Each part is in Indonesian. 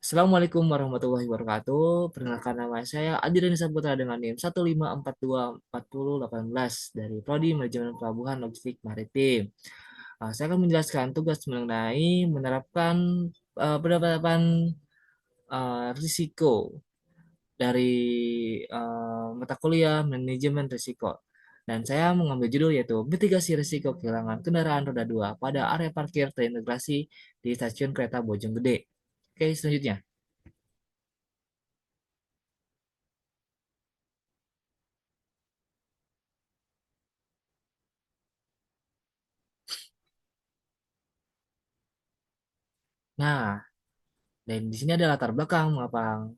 Assalamualaikum warahmatullahi wabarakatuh. Perkenalkan nama saya Adrian Saputra dengan NIM 1542418 dari Prodi Manajemen Pelabuhan Logistik Maritim. Saya akan menjelaskan tugas mengenai menerapkan penerapan risiko dari mata kuliah manajemen risiko. Dan saya mengambil judul yaitu mitigasi risiko kehilangan kendaraan roda 2 pada area parkir terintegrasi di stasiun kereta Bojonggede. Oke, selanjutnya. Nah, dan di sini ada latar belakang mengapa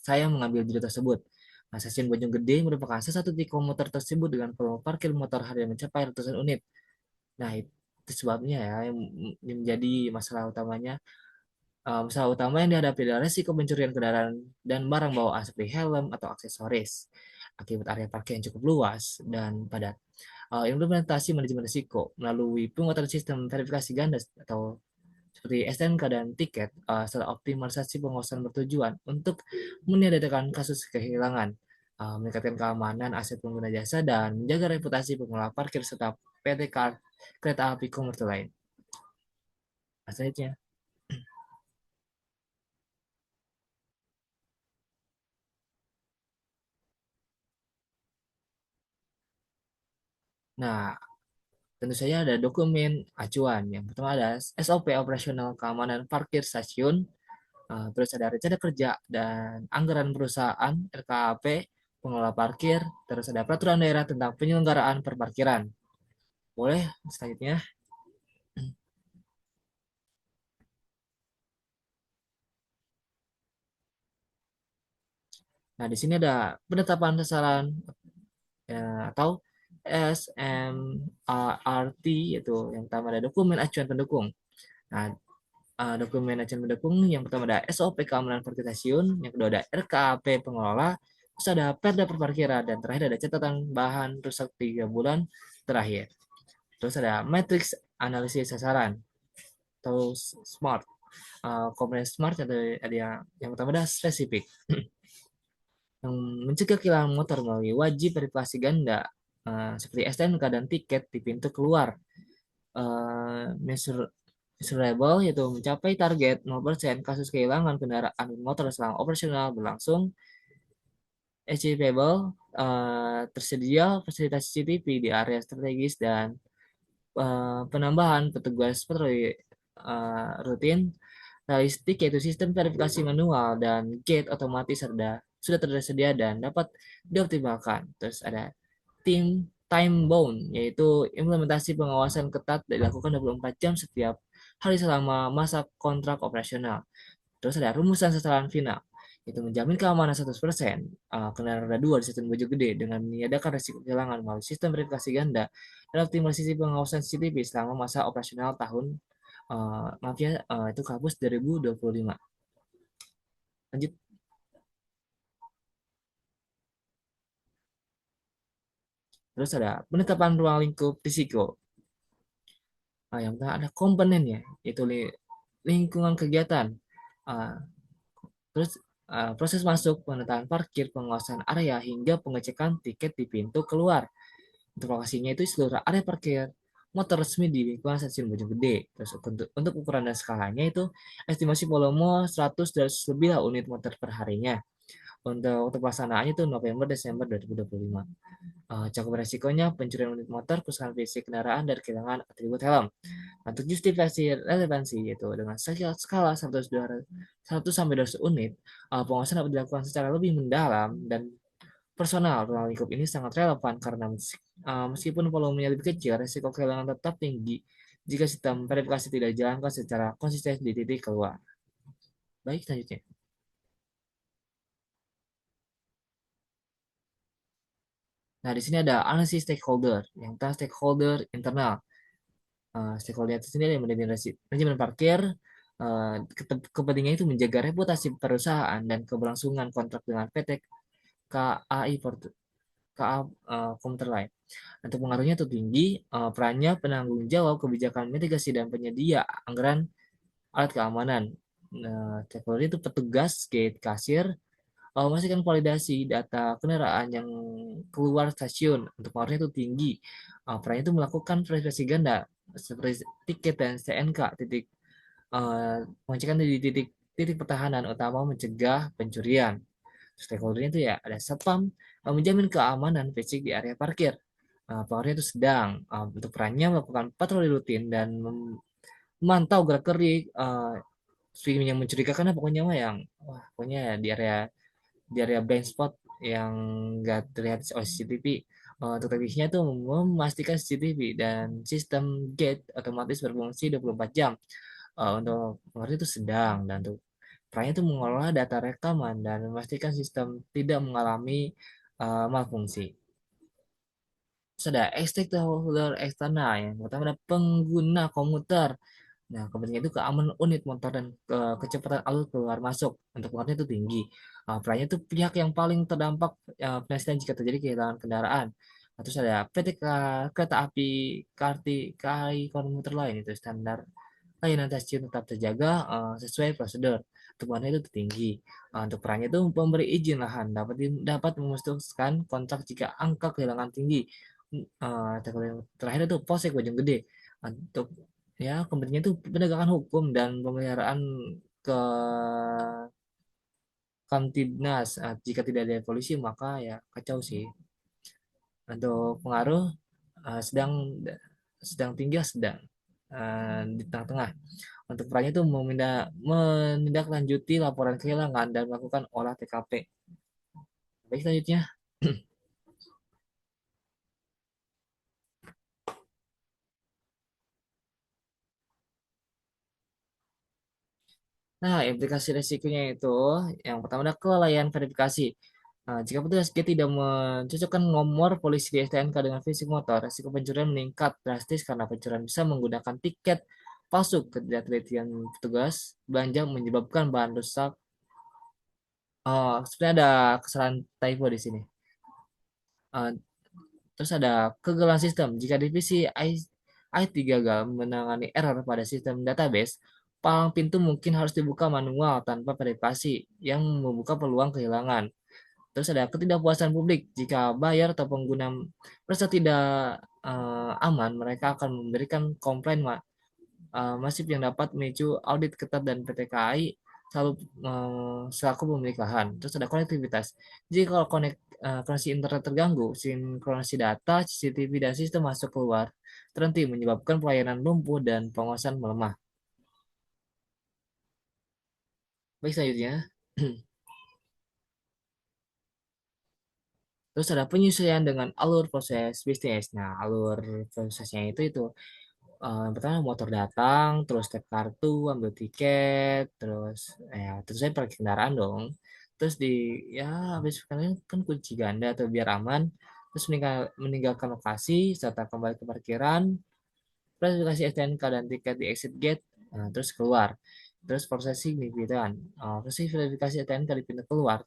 saya mengambil judul tersebut. Nah, stasiun Bojonggede merupakan salah satu titik komuter tersebut dengan volume parkir motor harian mencapai ratusan unit. Nah, itu sebabnya ya yang menjadi masalah utamanya. Masalah utama yang dihadapi adalah resiko pencurian kendaraan dan barang bawaan seperti helm atau aksesoris akibat area parkir yang cukup luas dan padat. Implementasi manajemen risiko melalui penguatan sistem verifikasi ganda atau seperti STNK dan tiket serta optimalisasi pengawasan bertujuan untuk meniadakan kasus kehilangan, meningkatkan keamanan aset pengguna jasa, dan menjaga reputasi pengelola parkir serta PT Kereta Api Komuter lain. Selanjutnya. Nah, tentu saja ada dokumen acuan. Yang pertama ada SOP operasional keamanan parkir stasiun, terus ada rencana kerja dan anggaran perusahaan RKAP, pengelola parkir, terus ada peraturan daerah tentang penyelenggaraan perparkiran. Boleh selanjutnya. Nah, di sini ada penetapan sasaran atau SMART, yaitu yang pertama ada dokumen acuan pendukung. Nah, dokumen acuan pendukung yang pertama ada SOP keamanan parkir stasiun, yang kedua ada RKAP pengelola, terus ada Perda perparkiran, dan terakhir ada catatan bahan rusak 3 bulan terakhir. Terus ada matriks analisis sasaran atau SMART. Komponen SMART ada yang pertama ada spesifik yang mencegah kehilangan motor melalui wajib verifikasi ganda seperti STNK dan tiket di pintu keluar. Measurable yaitu mencapai target 0% kasus kehilangan kendaraan motor selama operasional berlangsung. Achievable tersedia fasilitas CCTV di area strategis dan penambahan petugas patroli rutin realistik yaitu sistem verifikasi manual dan gate otomatis sudah tersedia dan dapat dioptimalkan. Terus ada time bound yaitu implementasi pengawasan ketat dilakukan 24 jam setiap hari selama masa kontrak operasional. Terus ada rumusan sasaran final itu menjamin keamanan 100% kendaraan roda 2 di sistem Bojonggede dengan meniadakan risiko kehilangan melalui sistem verifikasi ganda dan optimalisasi pengawasan CCTV selama masa operasional tahun maaf ya itu kampus 2025. Lanjut. Terus ada penetapan ruang lingkup risiko. Yang pertama ada komponennya, yaitu lingkungan kegiatan. Ah, terus proses masuk, penataan parkir, penguasaan area, hingga pengecekan tiket di pintu keluar. Untuk lokasinya itu seluruh area parkir motor resmi di lingkungan stasiun Bojonggede. Terus untuk ukuran dan skalanya itu estimasi volume 100 dan lebih lah unit motor per harinya. Untuk pelaksanaannya itu November Desember 2025. Cakupan resikonya pencurian unit motor, kerusakan fisik kendaraan, dan kehilangan atribut helm. Untuk justifikasi relevansi yaitu dengan skala 100 sampai 200 unit, pengawasan dapat dilakukan secara lebih mendalam dan personal. Ruang lingkup ini sangat relevan karena meskipun volumenya lebih kecil, risiko kehilangan tetap tinggi jika sistem verifikasi tidak dijalankan secara konsisten di titik keluar. Baik, selanjutnya. Nah, di sini ada analisis stakeholder. Yang pertama stakeholder internal. Stakeholder itu sendiri yang manajemen parkir. Kepentingannya itu menjaga reputasi perusahaan dan keberlangsungan kontrak dengan PT KAI KA Komuter Line. Untuk pengaruhnya itu tinggi, perannya penanggung jawab kebijakan mitigasi dan penyedia anggaran alat keamanan. Nah, stakeholder itu petugas gate kasir memastikan validasi data kendaraan yang keluar stasiun untuk pengaruhnya itu tinggi. Perannya itu melakukan verifikasi ganda seperti tiket dan STNK titik pengecekan di titik titik pertahanan utama mencegah pencurian. Stakeholdernya itu ya ada satpam menjamin keamanan fisik di area parkir. Pengaruhnya itu sedang untuk perannya melakukan patroli rutin dan memantau gerak gerik streaming yang mencurigakan lah pokoknya mah yang wah pokoknya ya di area blind spot yang nggak terlihat oleh CCTV. Untuk teknisnya itu memastikan CCTV dan sistem gate otomatis berfungsi 24 jam. Untuk pengerti itu sedang dan untuk perannya itu mengolah data rekaman dan memastikan sistem tidak mengalami malfungsi. Terus ada stakeholder eksternal yang pertama ada pengguna komuter. Nah, kepentingan itu keamanan unit motor dan kecepatan alur keluar masuk untuk pengertian itu tinggi. Perannya itu pihak yang paling terdampak penelitian jika terjadi kehilangan kendaraan. Terus ada PT Kereta Api KAI komuter lain itu standar layanan stasiun tetap terjaga sesuai prosedur. Temuannya itu tinggi. Untuk perannya itu pemberi izin lahan dapat memutuskan kontrak jika angka kehilangan tinggi. Yang terakhir itu Polsek Bojonggede untuk ya kepentingannya itu penegakan hukum dan pemeliharaan ke Kamtibnas. Jika tidak ada polisi maka ya kacau sih. Untuk pengaruh sedang sedang tinggi sedang di tengah-tengah. Untuk perannya itu menindaklanjuti laporan kehilangan dan melakukan olah TKP. Baik selanjutnya. Nah, implikasi resikonya itu yang pertama adalah kelalaian verifikasi. Jika petugas G tidak mencocokkan nomor polisi di STNK dengan fisik motor, resiko pencurian meningkat drastis karena pencurian bisa menggunakan tiket palsu. Ketidaktelitian petugas belanja menyebabkan bahan rusak. Sebenarnya ada kesalahan typo di sini. Uh, Terus ada kegagalan sistem. Jika divisi IT gagal menangani error pada sistem database, palang pintu mungkin harus dibuka manual tanpa verifikasi yang membuka peluang kehilangan. Terus ada ketidakpuasan publik. Jika bayar atau pengguna merasa tidak aman, mereka akan memberikan komplain masif yang dapat memicu audit ketat dan PT KAI selalu selaku pemilik lahan. Terus ada konektivitas. Jika kalau koneksi internet terganggu, sinkronisasi data, CCTV dan sistem masuk keluar terhenti menyebabkan pelayanan lumpuh dan pengawasan melemah. Baik selanjutnya. Terus ada penyesuaian dengan alur proses bisnis. Nah, alur prosesnya itu yang pertama motor datang, terus tap kartu, ambil tiket, terus terus saya pakai kendaraan dong. Terus ya habis kalian kan kunci ganda atau biar aman, terus meninggalkan lokasi serta kembali ke parkiran, verifikasi STNK dan tiket di exit gate, terus keluar. Terus proses signifikan, proses verifikasi STNK di pintu keluar,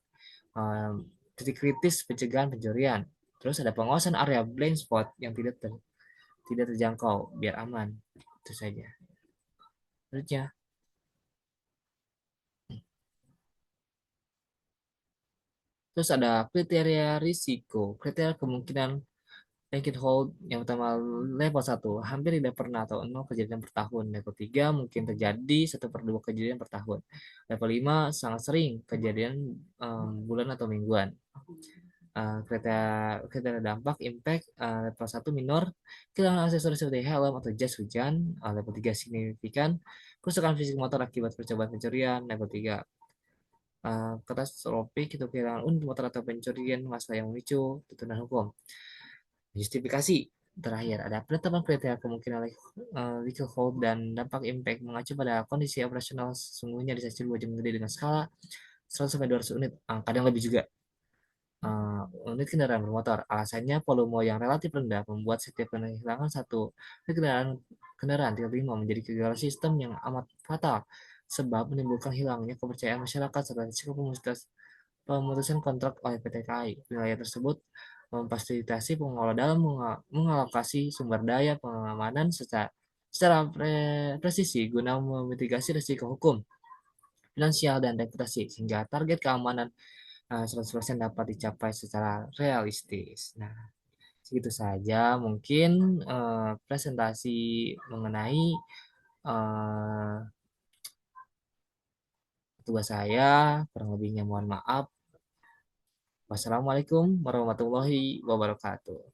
titik kritis pencegahan pencurian. Terus ada pengawasan area blind spot yang tidak terjangkau biar aman. Itu saja. Selanjutnya, terus ada kriteria risiko, kriteria kemungkinan Tankit hold yang pertama level satu hampir tidak pernah atau nol kejadian per tahun. Level 3 mungkin terjadi 1/2 kejadian per tahun. Level 5 sangat sering kejadian bulan atau mingguan. Kriteria dampak impact level 1 minor kehilangan aksesoris seperti helm atau jas hujan. Level 3 signifikan kerusakan fisik motor akibat percobaan pencurian. Level 3 katastrofik itu kehilangan unit motor atau pencurian masalah yang memicu tuntutan hukum. Justifikasi terakhir ada penetapan kriteria kemungkinan legal hold dan dampak impact mengacu pada kondisi operasional sesungguhnya di stasiun Bojonggede dengan skala 100 sampai 200 unit, kadang lebih juga unit kendaraan bermotor. Alasannya volume yang relatif rendah membuat setiap kehilangan satu kendaraan kendaraan 35 menjadi kegagalan sistem yang amat fatal sebab menimbulkan hilangnya kepercayaan masyarakat serta risiko pemutusan kontrak oleh PT KAI. Wilayah tersebut memfasilitasi pengelola dalam mengalokasi sumber daya pengamanan secara presisi guna memitigasi risiko hukum. finansial, dan reputasi, sehingga target keamanan 100% dapat dicapai secara realistis. Nah, segitu saja mungkin presentasi mengenai eh, tugas saya. Kurang lebihnya mohon maaf. Wassalamualaikum warahmatullahi wabarakatuh.